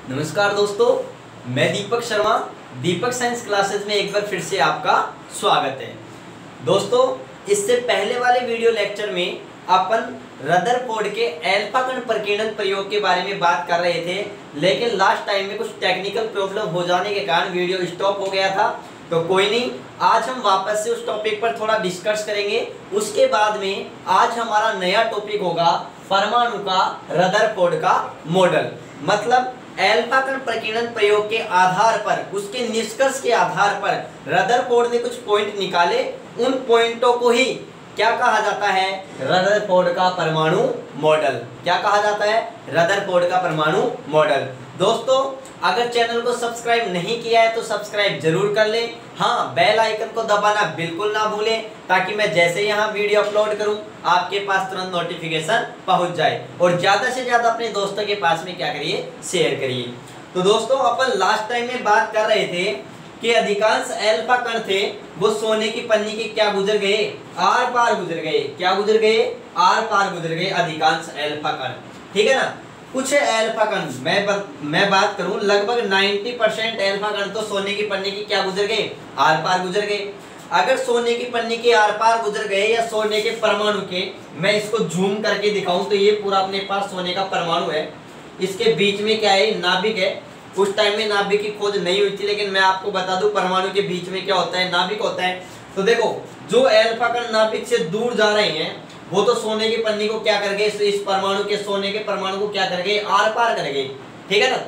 नमस्कार दोस्तों, मैं दीपक शर्मा। दीपक साइंस क्लासेस में एक बार फिर से आपका स्वागत है। दोस्तों, इससे पहले वाले वीडियो लेक्चर में अपन रदरफोर्ड के अल्फा कण प्रकीर्णन प्रयोग के बारे में बात कर रहे थे, लेकिन लास्ट टाइम में कुछ टेक्निकल प्रॉब्लम हो जाने के कारण वीडियो स्टॉप हो गया था। तो कोई नहीं, आज हम वापस से उस टॉपिक पर थोड़ा डिस्कस करेंगे। उसके बाद में आज हमारा नया टॉपिक होगा परमाणु का रदरफोर्ड का मॉडल। मतलब अल्फा कण प्रकीर्णन प्रयोग के आधार पर, उसके निष्कर्ष के आधार पर रदरफोर्ड ने कुछ पॉइंट निकाले। उन पॉइंटों को ही क्या कहा जाता है? रदरफोर्ड का परमाणु मॉडल। क्या कहा जाता है? रदरफोर्ड का परमाणु मॉडल। दोस्तों, अगर चैनल को सब्सक्राइब नहीं किया है तो सब्सक्राइब जरूर कर लें। हाँ, बेल आइकन को दबाना बिल्कुल ना भूलें, ताकि मैं जैसे यहाँ वीडियो अपलोड करूँ आपके पास तुरंत नोटिफिकेशन पहुँच जाए। और ज़्यादा से ज़्यादा अपने दोस्तों के पास में क्या करिए? शेयर करिए। तो दोस्तों, अपन लास्ट टाइम में बात कर रहे थे कि अधिकांश अल्फा कण थे वो सोने की पन्नी के क्या गुजर गए? आर पार गुजर गए। क्या गुजर गए? आर पार गुजर गए अधिकांश अल्फा कण। ठीक है ना? कुछ अल्फा कण, मैं बात करूं, लगभग 90% अल्फा कण तो सोने की पन्नी की क्या गुजर गए? आर पार गुजर गए। अगर सोने की पन्नी के आर पार गुजर गए या सोने के परमाणु के, मैं इसको जूम करके दिखाऊं तो ये पूरा अपने पास सोने का परमाणु है। इसके बीच में क्या है? नाभिक है। उस टाइम में नाभिक की खोज नहीं हुई थी, लेकिन मैं आपको बता दूं परमाणु के बीच में क्या होता है? नाभिक होता है। तो देखो, जो अल्फा कण नाभिक से दूर जा रहे हैं वो तो सोने की पन्नी को क्या कर गए? इस परमाणु के, सोने के परमाणु को क्या कर गए? आर पार कर गए। ठीक है ना?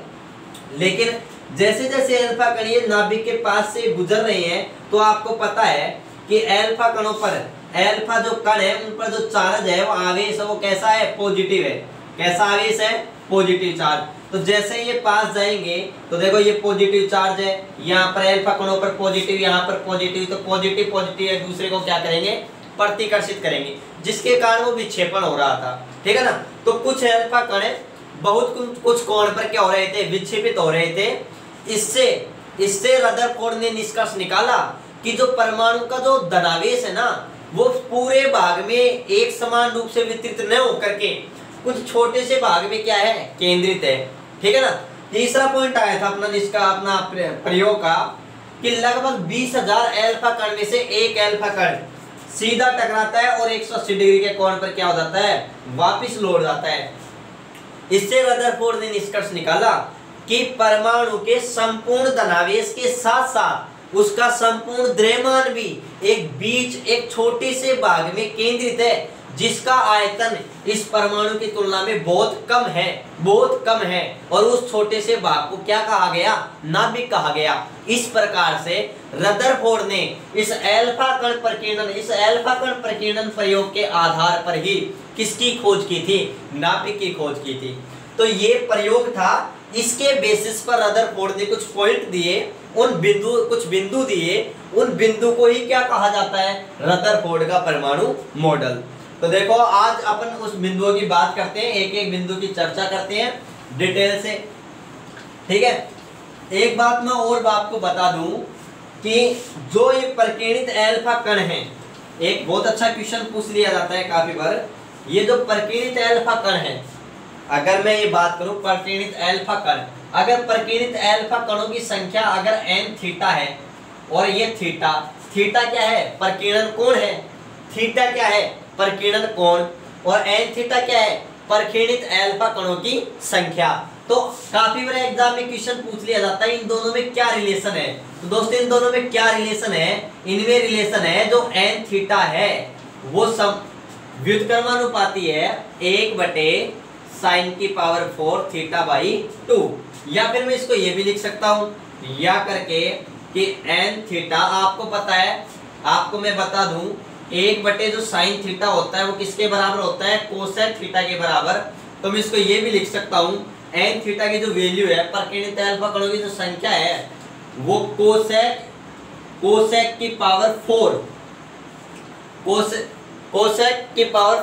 लेकिन जैसे जैसे अल्फा कण ये नाभिक के पास से गुजर रहे हैं, तो आपको पता है कि अल्फा कणों पर, अल्फा जो कण है उन पर जो चार्ज है, वो आवेश है, वो कैसा है? पॉजिटिव है। कैसा आवेश है? Positive charge. तो जैसे ये पास जाएंगे तो देखो ये पॉजिटिव चार्ज है, यहाँ पर अल्फा कणों पर पॉजिटिव, यहाँ पर पॉजिटिव। तो पॉजिटिव पॉजिटिव एक दूसरे को क्या करेंगे? प्रतिकर्षित करेंगे, जिसके कारण वो विक्षेपण हो रहा था। ठीक है ना? तो कुछ अल्फा कण बहुत कुछ कोण पर क्या हो रहे थे? विक्षेपित हो रहे थे। इससे रदरफोर्ड ने निष्कर्ष निकाला कि जो परमाणु का जो धनावेश है ना, वो पूरे भाग में एक समान रूप से वितरित न होकर के कुछ छोटे से भाग में क्या है? केंद्रित है। ठीक है ना? तीसरा पॉइंट आया था अपना प्रयोग का कि लगभग 20,000 अल्फा कण में से एक अल्फा कण सीधा टकराता है और 180 डिग्री के कोण पर क्या हो जाता है? वापिस लौट जाता है। इससे रदरफोर्ड ने निष्कर्ष निकाला कि परमाणु के संपूर्ण धनावेश के साथ साथ उसका संपूर्ण द्रव्यमान भी एक छोटे से भाग में केंद्रित है, जिसका आयतन इस परमाणु की तुलना में बहुत कम है। और उस छोटे से भाग को क्या कहा गया? नाभिक कहा गया। इस प्रकार से रदरफोर्ड ने इस अल्फा कण प्रकीर्णन प्रयोग के आधार पर ही किसकी खोज की थी? नाभिक की खोज की थी। तो ये प्रयोग था। इसके बेसिस पर रदरफोर्ड ने कुछ पॉइंट दिए, कुछ बिंदु दिए। उन बिंदु को ही क्या कहा जाता है? रदरफोर्ड का परमाणु मॉडल। तो देखो, आज अपन उस बिंदुओं की बात करते हैं, एक एक बिंदु की चर्चा करते हैं डिटेल से। ठीक है? एक बात मैं और आपको बता दूं कि जो ये प्रकीर्णित अल्फा कण है, एक बहुत अच्छा क्वेश्चन पूछ लिया जाता है काफी बार, ये जो प्रकीर्णित अल्फा कण है, अगर मैं ये बात करूं प्रकीर्णित अल्फा कण, अगर प्रकीर्णित अल्फा कणों की संख्या अगर n थीटा है और ये थीटा क्या है? प्रकीर्णन कोण है। थीटा क्या है? प्रकीर्णन कोण। और n थीटा क्या है? प्रकीर्णित अल्फा कणों की संख्या। तो काफी बार एग्जाम में क्वेश्चन पूछ लिया जाता है इन दोनों में क्या रिलेशन है। तो दोस्तों, इन दोनों में क्या रिलेशन है? इनमें रिलेशन है जो n थीटा है वो व्युत्क्रमानुपाती है 1/sin⁴ θ/2। या फिर मैं इसको ये भी लिख सकता हूं या करके कि n थीटा, आपको पता है, आपको मैं बता दूं, 1 जो साइन थीटा होता है वो किसके बराबर होता है? कोसेक थीटा के बराबर। तो मैं इसको ये भी लिख सकता हूं, n थीटा की जो वैल्यू है, प्रकीर्णित अल्फा कणों की जो संख्या है, वो कोसेक की पावर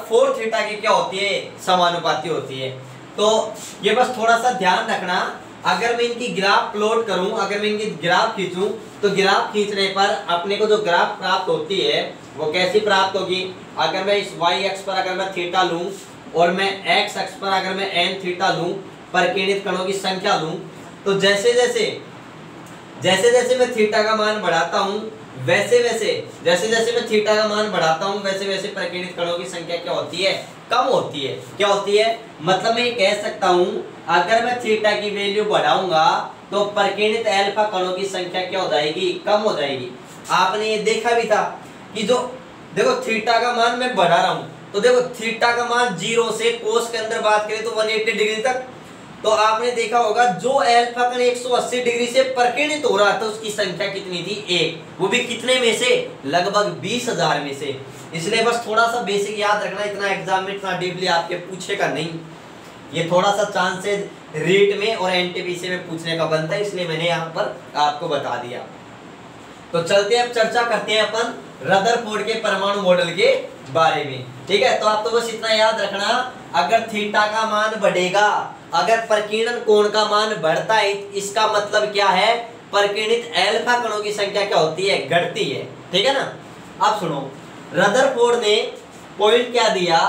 4 थीटा की क्या होती है? समानुपाती होती है। तो ये बस थोड़ा सा ध्यान रखना। अगर मैं इनकी ग्राफ प्लॉट करूं, अगर मैं इनकी ग्राफ खींचूं, तो ग्राफ खींचने पर अपने को जो ग्राफ प्राप्त होती है वो कैसी प्राप्त होगी? अगर मैं इस y अक्ष पर अगर मैं थीटा लूं और मैं x अक्ष पर अगर मैं n थीटा लूं, प्रकीर्णित कणों की संख्या लूं, तो जैसे जैसे मैं थीटा का मान बढ़ाता हूं वैसे मैं थीटा का मान बढ़ाता हूं वैसे प्रकीर्णित कणों की संख्या क्या होती है, कम होती है। क्या होती है मतलब मैं ये कह सकता हूं अगर मैं थीटा की वैल्यू बढ़ाऊंगा तो प्रकीर्णित अल्फा कणों की संख्या क्या हो जाएगी, कम हो जाएगी। आपने ये देखा भी था कि जो देखो थीटा का मान मैं बढ़ा रहा हूं तो देखो थीटा का मान 0 से कोस के अंदर बात करें तो 180 डिग्री तक, तो आपने देखा होगा जो अल्फा कण 180 डिग्री से प्रकीर्णित हो रहा था उसकी संख्या कितनी थी, 1। वो भी कितने में से, लगभग 20,000 में से। इसलिए बस थोड़ा सा बेसिक याद रखना, इतना एग्जाम में इतना डीपली आपके पूछेगा नहीं, ये थोड़ा सा चांसेस रीट में और एनटीपीसी में पूछने का बनता है, इसलिए मैंने यहाँ पर आपको बता दिया। तो चलते अब चर्चा करते हैं अपन रदरफोर्ड के परमाणु मॉडल के बारे में। ठीक है, तो आप तो बस इतना याद रखना, अगर थीटा का मान बढ़ेगा, अगर प्रकीर्णन कोण का मान बढ़ता है, इसका मतलब क्या है, प्रकीर्णित अल्फा कणों की संख्या क्या होती है, घटती है। ठीक है ना। अब सुनो, रदरफोर्ड ने पॉइंट क्या दिया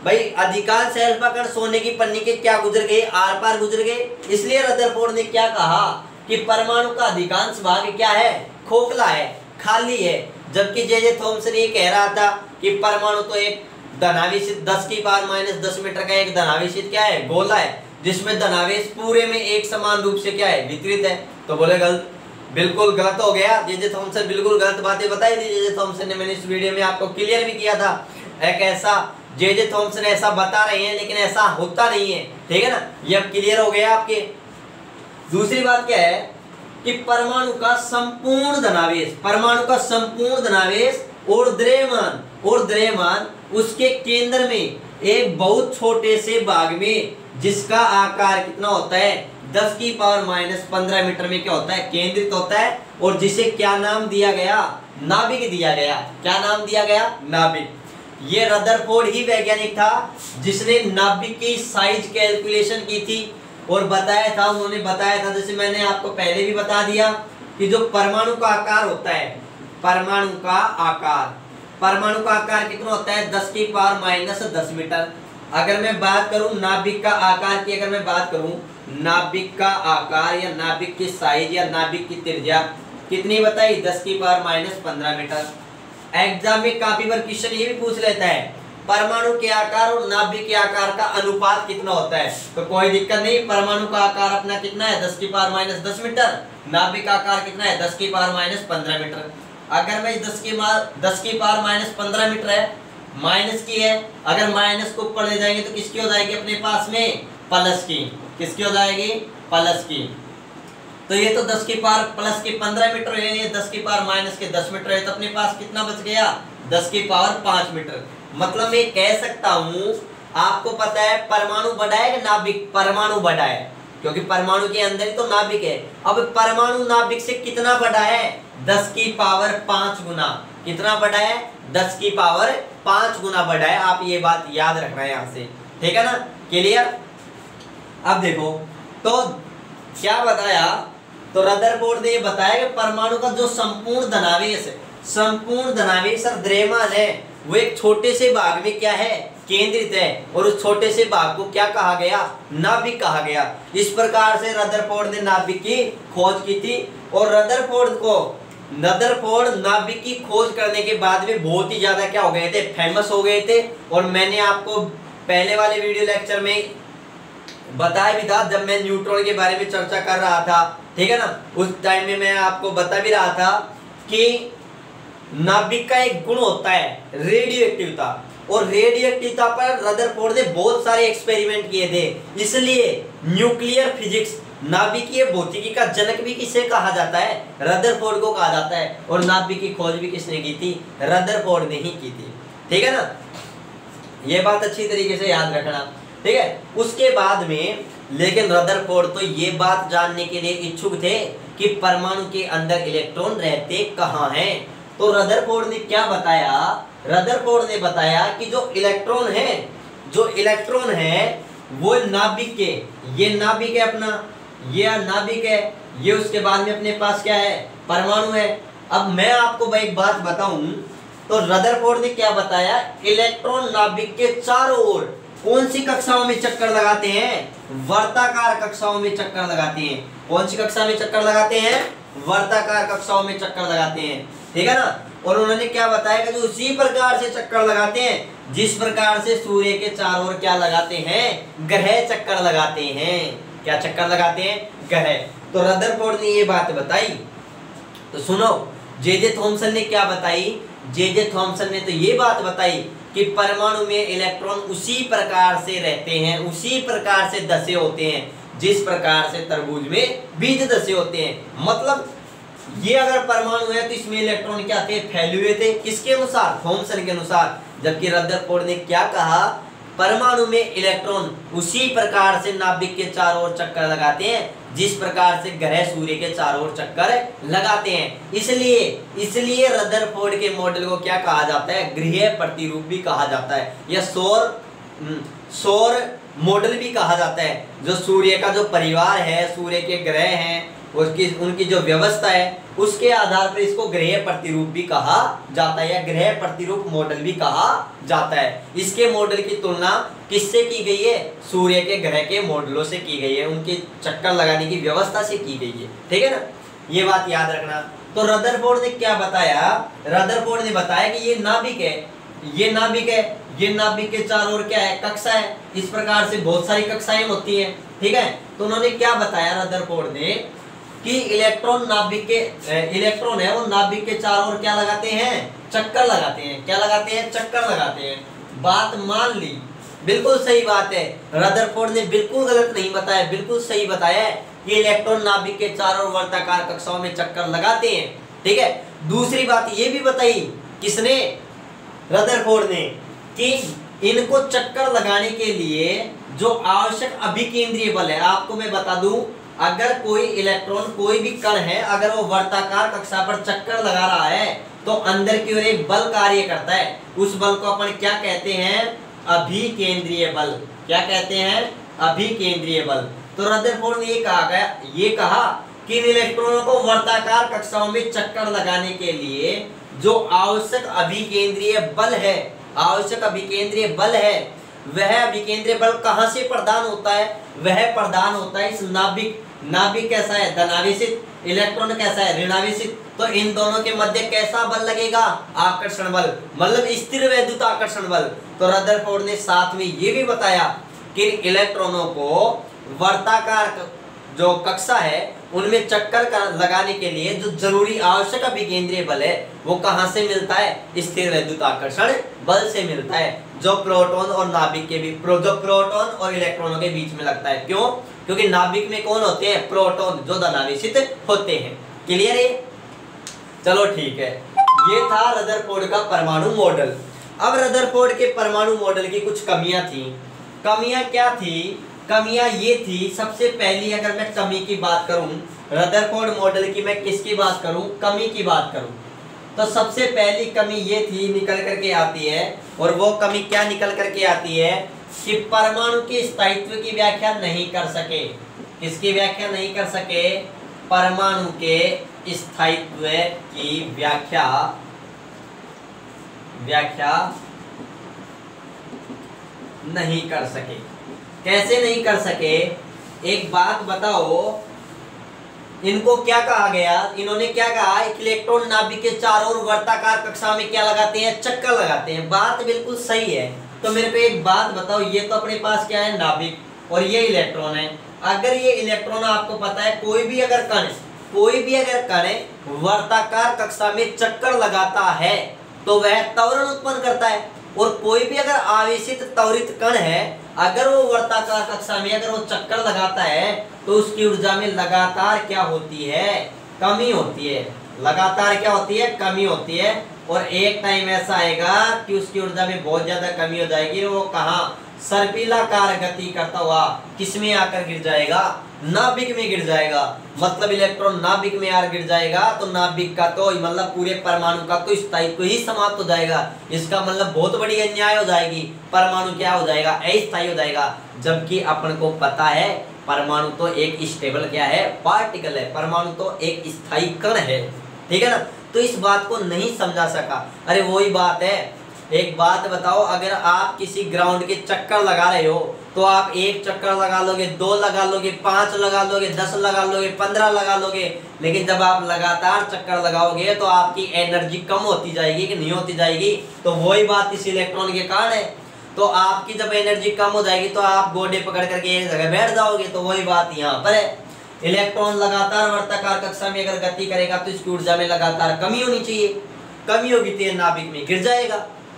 भाई, अधिकांश अल्फा कण सोने की पन्नी के क्या गुजर गए, आर पार गुजर गए। इसलिए रदरफोर्ड ने क्या कहा कि परमाणु का अधिकांश भाग क्या है, खोखला है, खाली है। जबकि जे थॉमसन ये कह रहा था कि परमाणु तो एक धनावेशित 10 की पावर -10 मीटर का एक धनावेशित क्या है, गोला है, जिसमें धनावेश पूरे में एक समान रूप से क्या है, वितरित है। तो बोले गलत, बिल्कुल गलत हो गया। जे थॉमसन बिल्कुल गलत बातें बताई थी जे थॉमसन ने, मैंने इस वीडियो में आपको क्लियर भी किया था। एक ऐसा जे थॉमसन ऐसा बता रहे हैं लेकिन ऐसा होता नहीं है। ठीक है ना, ये अब क्लियर हो गया आपके। दूसरी बात क्या है कि परमाणु का संपूर्ण धनावेश और द्रव्यमान उसके केंद्र में एक बहुत छोटे से भाग में, जिसका आकार कितना होता है, 10 की पावर -15 मीटर में क्या होता है, केंद्रित होता है। और जिसे क्या नाम दिया गया, नाभिक दिया गया। क्या नाम दिया गया, नाभिक। ये रदरफोर्ड ही वैज्ञानिक था जिसने नाभिक की साइज कैलकुलेशन की थी और बताया था, उन्होंने बताया था, जैसे मैंने आपको पहले भी बता दिया कि जो परमाणु का आकार होता है, परमाणु का आकार कितना होता है, 10 की पावर -10 मीटर। अगर मैं बात करूं नाभिक का आकार की, अगर मैं बात करूं नाभिक का आकार या नाभिक की साइज या नाभिक की त्रिज्या कितनी बताई, 10 की पावर -15 मीटर। एग्जाम में काफी बार क्वेश्चन ये भी पूछ लेता है परमाणु के आकार और नाभिक के आकार का अनुपात कितना होता है। तो कोई दिक्कत नहीं, परमाणु का आकार अपना कितना है, 10 की पावर -10 मीटर, नाभिक का आकार कितना है, 10 की पावर -15 मीटर। अगर मैं 10 की पावर -15 मीटर है, माइनस की है, अगर माइनस को ऊपर ले जाएंगे तो किसकी हो जाएगी अपने पास में, प्लस की। किसकी हो जाएगी, प्लस की। तो ये तो 10 की पावर प्लस की 15 मीटर है, ये 10 की पावर माइनस के 10 मीटर है, तो अपने पास कितना बच गया, 10 की पावर 5 मीटर। मतलब मैं कह सकता हूं, आपको पता है परमाणु बड़ा है कि नाभिक, परमाणु बड़ा है, क्योंकि परमाणु के अंदर ही तो नाभिक है। अब परमाणु नाभिक से कितना बड़ा है, 10 की पावर 5 गुना। कितना बड़ा है, 10 की पावर 5 गुना बड़ा है। आप ये बात याद रखना है यहाँ से। ठीक है ना, क्लियर। अब देखो तो क्या बताया, तो रदरफोर्ड ने ये बताया कि परमाणु का जो संपूर्ण धनावेश और द्रव्यमान है वो एक छोटे से भाग में क्या है, केंद्रित है। और उस छोटे से भाग को क्या कहा गया, नाभिक कहा गया। इस प्रकार से रदरफोर्ड ने नाभिक की खोज की थी। और रदरफोर्ड नाभिक की खोज करने के बाद में बहुत ही ज्यादा क्या हो गए थे, फेमस हो गए थे। और मैंने आपको पहले वाले वीडियो लेक्चर में बताया भी था, जब मैं न्यूट्रॉन के बारे में चर्चा कर रहा था। ठीक है ना, उस टाइम में मैं आपको बता भी रहा था कि नाभिक का एक गुण होता है रेडियो एक्टिविटी, और रेडियो एक्टिविटी पर रदरफोर्ड ने बहुत सारे एक्सपेरिमेंट किए थे। इसलिए न्यूक्लियर फिजिक्स, नाभिकीय भौतिकी का जनक भी किसे कहा जाता है, रदरफोर्ड को कहा जाता है। और नाभिक की खोज भी किसने की थी, रदरफोर्ड ने ही की थी। ठीक है ना, ये बात अच्छी तरीके से याद रखना। ठीक है, उसके बाद में लेकिन रदरफोर्ड तो ये बात जानने के लिए इच्छुक थे कि परमाणु के अंदर इलेक्ट्रॉन रहते कहाँ हैं। तो रदरफोर्ड ने क्या बताया, रदरफोर्ड ने बताया कि जो इलेक्ट्रॉन है वो नाभिक के, ये नाभिक है अपना, ये नाभिक है, ये उसके बाद में अपने पास क्या है, परमाणु है। अब मैं आपको भाई एक बात बताऊं, तो रदरफोर्ड ने क्या बताया, इलेक्ट्रॉन नाभिक के चारों ओर कौन सी कक्षाओं में चक्कर लगाते हैं, वर्ताकार कक्षाओं में चक्कर लगाते हैं। कौन सी कक्षा में चक्कर लगाते हैं? वर्ताकार कक्षाओं में चक्कर लगाते हैं, ठीक है ना। और उन्होंने क्या बताया कि जो उसी प्रकार से चक्कर लगाते हैं जिस प्रकार से सूर्य के चारों ओर क्या लगाते हैं? ग्रह चक्कर लगाते हैं। क्या चक्कर लगाते हैं? ग्रह। तो रदरफोर्ड ने ये बात बताई। तो सुनो, जे थॉमसन ने क्या बताई? जे थॉमसन ने तो ये बात बताई कि परमाणु में इलेक्ट्रॉन उसी प्रकार से रहते हैं, उसी प्रकार से धसे होते हैं जिस प्रकार से तरबूज में बीज धसे होते हैं। मतलब ये अगर परमाणु है तो इसमें इलेक्ट्रॉन क्या थे? फैले हुए थे। किसके अनुसार? थॉमसन के अनुसार। जबकि रदरफोर्ड ने क्या कहा? परमाणु में इलेक्ट्रॉन उसी प्रकार से नाभिक के चारों ओर चक्कर लगाते हैं जिस प्रकार से ग्रह सूर्य के चारों ओर चक्कर लगाते हैं। इसलिए रदरफोर्ड के मॉडल को क्या कहा जाता है? ग्रहीय प्रतिरूप भी कहा जाता है, या सौर मॉडल भी कहा जाता है। जो सूर्य का जो परिवार है, सूर्य के ग्रह हैं, उनकी जो व्यवस्था है, उसके आधार पर इसको ग्रहीय प्रतिरूप भी कहा जाता है, या ग्रह प्रतिरूप मॉडल भी कहा जाता है। इसके मॉडल की तुलना किससे की गई है? सूर्य के ग्रह के मॉडलों से की गई है, उनके चक्कर लगाने की व्यवस्था से की गई है, ठीक है ना। ये बात याद रखना। तो रदरफोर्ड ने क्या बताया? रदरफोर्ड ने बताया कि ये नाभिक है, ये नाभिक है, ये नाभिक के चारों ओर क्या है? कक्षा है। इस प्रकार से बहुत सारी कक्षाएं होती हैं, ठीक है। तो उन्होंने क्या बताया रदरफोर्ड ने कि इलेक्ट्रॉन है वो नाभिक के चारों ओर क्या लगाते हैं? चक्कर लगाते हैं। क्या लगाते हैं? चक्कर लगाते हैं। बात मान ली, बिल्कुल सही बात है। रदरफोर्ड ने बिल्कुल गलत नहीं बताया, बिल्कुल सही बताया है कि इलेक्ट्रॉन नाभिक के चारों ओर वर्ताकार कक्षाओं में चक्कर लगाते हैं, ठीक है। दूसरी बात ये भी बताई, किसने? रदरफोर्ड ने, कि इनको चक्कर लगाने के लिए जो आवश्यक अभिकेंद्रीय बल है, आपको मैं बता दूं, अगर कोई इलेक्ट्रॉन, कोई भी कण है, अगर वो वर्ताकार कक्षा पर चक्कर लगा रहा है तो अंदर की ओर एक बल कार्य करता है। उस बल को अपन क्या कहते हैं? अभिकेंद्रीय बल। क्या कहते हैं? अभिकेंद्रीय बल। तो रदरफोर्ड ने ये कहा कि इन इलेक्ट्रॉनों को वर्ताकार कक्षाओं में चक्कर लगाने के लिए जो आवश्यक अभिकेंद्रीय बल है, वह अभिकेंद्रीय बल कहां से प्रदान होता है? वह प्रदान होता है इस नाभिक कैसा है? धनावेशित। इलेक्ट्रॉन कैसा है? ऋणावेशित। तो इन दोनों के मध्य कैसा बल लगेगा? आकर्षण बल, मतलब स्थिर वैद्युत आकर्षण बल। तो रदरफोर्ड ने साथ में ये भी बताया कि इलेक्ट्रॉनों को वर्ताकार जो कक्षा है उनमें चक्कर लगाने के लिए जो जरूरी आवश्यक अभिकेंद्रीय बल है वो कहां से मिलता है? स्थिर वैद्युत आकर्षण बल से मिलता है, जो प्रोटॉन और नाभिक के जो प्रोटॉन और इलेक्ट्रॉनों के बीच में लगता है। क्यों? क्योंकि नाभिक में कौन होते हैं? प्रोटॉन, जो धनावेशित होते हैं। क्लियर है? चलो ठीक है, ये था रदरफोर्ड का परमाणु मॉडल। अब रदरफोर्ड के परमाणु मॉडल की कुछ कमियां थी। कमियां क्या थी? कमियां ये थी, सबसे पहली अगर मैं कमी की बात करूं, रदरफोर्ड मॉडल की मैं किसकी बात करूं? कमी की बात करूं, तो सबसे पहली कमी ये थी, निकल करके आती है, और वो कमी क्या निकल करके आती है कि परमाणु के स्थायित्व की व्याख्या नहीं कर सके। किसकी व्याख्या नहीं कर सके? परमाणु के स्थायित्व की व्याख्या नहीं कर सके। कैसे नहीं कर सके? एक बात बताओ, इनको क्या कहा गया? इन्होंने क्या कहा? इलेक्ट्रॉन नाभिक के चारों ओर वर्ताकार कक्षा में क्या लगाते हैं? चक्कर लगाते हैं। बात बिल्कुल सही है। तो मेरे पे एक बात बताओ, ये तो अपने पास क्या है? नाभिक, और ये इलेक्ट्रॉन है। अगर ये इलेक्ट्रॉन, आपको पता है, कोई भी अगर कण वर्ताकार कक्षा में चक्कर लगाता है तो वह त्वरण उत्पन्न करता है। और कोई भी अगर आवेशित त्वरित कण है, अगर वो वर्ताकार कक्षा में अगर वो चक्कर लगाता है तो उसकी ऊर्जा में लगातार क्या होती है? कमी होती है। लगातार क्या होती है? कमी होती है। और एक टाइम ऐसा आएगा कि उसकी ऊर्जा में बहुत ज्यादा कमी हो जाएगी। वो कहाँ? सर्पिलाकार गति करता हुआ किसमें आकर गिर जाएगा? नाभिक में गिर जाएगा। मतलब इलेक्ट्रॉन नाभिक में आकर गिर जाएगा तो नाभिक का तो मतलब पूरे परमाणु का तो स्थायित्व ही समाप्त हो जाएगा। इसका मतलब बहुत बड़ी अन्याय हो जाएगी। परमाणु क्या हो जाएगा? अस्थायी हो जाएगा। जबकि अपन को पता है परमाणु तो एक स्टेबल क्या है? पार्टिकल है। परमाणु तो एक स्थायी कण है, ठीक है ना। तो इस बात को नहीं समझा सका। अरे वही बात है, एक बात बताओ, अगर आप किसी ग्राउंड के चक्कर लगा रहे हो तो आप एक चक्कर लगा लोगे, 2 लगा लोगे, 5 लगा लोगे, 10 लगा लोगे, 15 लगा लोगे, लेकिन जब आप लगातार चक्कर लगाओगे तो आपकी एनर्जी कम होती जाएगी कि नहीं होती जाएगी। तो वही बात इस इलेक्ट्रॉन के कारण है। तो आपकी जब एनर्जी कम हो जाएगी तो आप गोडे पकड़ करके एक जगह बैठ जाओगे। तो वही बात यहाँ पर है। इलेक्ट्रॉन लगातार वर्ताकार कक्षा में अगर गति करेगा तो इसकी ऊर्जा में लगातार कमी होनी चाहिए, कमी होगी तो ये नाभिक में गिर जाएगा,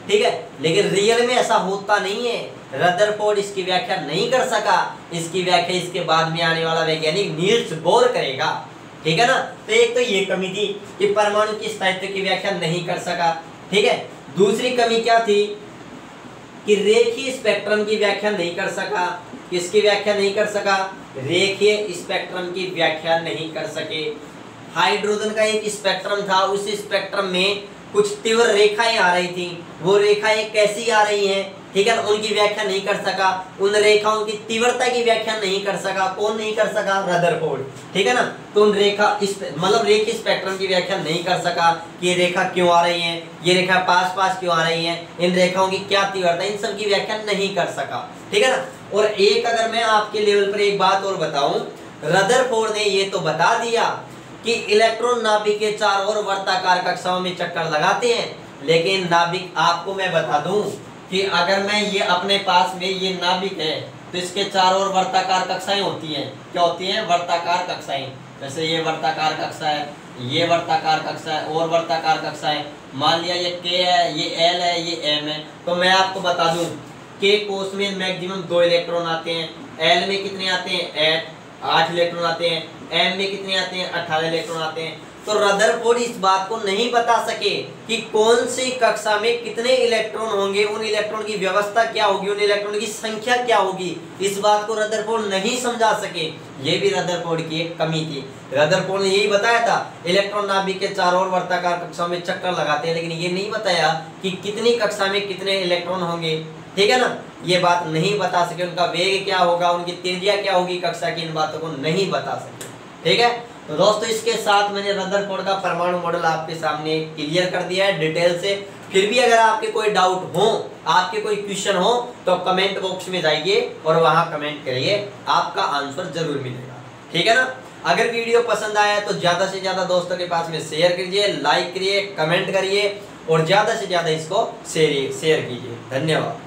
ठीक है। लेकिन रियल में ऐसा होता नहीं है। रदरफोर्ड इसकी व्याख्या नहीं कर सका। इसकी व्याख्या इसके बाद में आने वाला वैज्ञानिक नील्स बोर करेगा, ठीक है ना। तो एक तो ये कमी थी कि परमाणु की स्थायित्व की व्याख्या नहीं कर सका, ठीक है। दूसरी कमी क्या थी कि रेखीय स्पेक्ट्रम की व्याख्या नहीं कर सका। किसकी व्याख्या नहीं कर सका? रेखीय स्पेक्ट्रम की व्याख्या नहीं कर सके। हाइड्रोजन का एक स्पेक्ट्रम था, उस स्पेक्ट्रम में कुछ तीव्र रेखाएं आ रही थी। वो रेखाएं कैसी आ रही हैं, ठीक है, उनकी व्याख्या नहीं कर सका। उन रेखाओं की तीव्रता की व्याख्या नहीं कर सका। कौन नहीं कर सका? रदरफोर्ड, ठीक है ना। तो उन रेखा मतलब रेखीय स्पेक्ट्रम की व्याख्या नहीं कर सका कि ये रेखा क्यों आ रही है, ये रेखा पास पास क्यों आ रही है, इन रेखाओं की क्या तीव्रता, इन सब की व्याख्या नहीं कर सका, ठीक है ना। और एक अगर मैं आपके लेवल पर एक बात और बताऊं, रदरफोर्ड ने ये तो बता दिया कि इलेक्ट्रॉन नाभिक के चारों ओर वर्ताकार कक्षाओं में चक्कर लगाते हैं, लेकिन नाभिक आपको मैं बता दूं कि अगर मैं ये अपने पास में ये नाभिक है तो इसके चारों ओर वर्ताकार कक्षाएं होती हैं। क्या होती हैं? वर्ताकार कक्षाएं। जैसे ये वर्ताकार कक्षा है, ये वर्ताकार कक्षा है और वर्ताकार कक्षा है। मान लिया ये K है, ये L है, ये M है। तो मैं आपको बता दूं K कोष में मैक्सिमम 2 इलेक्ट्रॉन आते हैं, L में कितने आते हैं? 8 इलेक्ट्रॉन आते हैं, M में कितने आते हैं? 18 इलेक्ट्रॉन आते हैं। तो रदरफोर्ड इस बात को नहीं बता सके कि कौन सी कक्षा में कितने इलेक्ट्रॉन होंगे, उन इलेक्ट्रॉन की व्यवस्था क्या होगी, उन इलेक्ट्रॉन की संख्या क्या होगी। इस बात को रदरफोर्ड नहीं समझा सके। ये भी रदरफोर्ड की एक कमी थी। रदरफोर्ड ने यही बताया था इलेक्ट्रॉन नाभिक के चारों ओर वर्ताकार कक्षा में चक्कर लगाते हैं, लेकिन ये नहीं बताया कि कितनी कक्षा में कितने इलेक्ट्रॉन होंगे, ठीक है ना। ये बात नहीं बता सके। उनका वेग क्या होगा, उनकी त्रिज्या क्या होगी कक्षा की, इन बातों को नहीं बता सके, ठीक है। तो दोस्तों इसके साथ मैंने रदरफोर्ड का परमाणु मॉडल आपके सामने क्लियर कर दिया है डिटेल से। फिर भी अगर आपके कोई डाउट हो, आपके कोई क्वेश्चन हो, तो कमेंट बॉक्स में जाइए और वहां कमेंट करिए, आपका आंसर जरूर मिलेगा, ठीक है ना। अगर वीडियो पसंद आया तो ज्यादा से ज्यादा दोस्तों के पास में शेयर कीजिए, लाइक करिए, कमेंट करिए और ज्यादा से ज्यादा इसको शेयर कीजिए। धन्यवाद।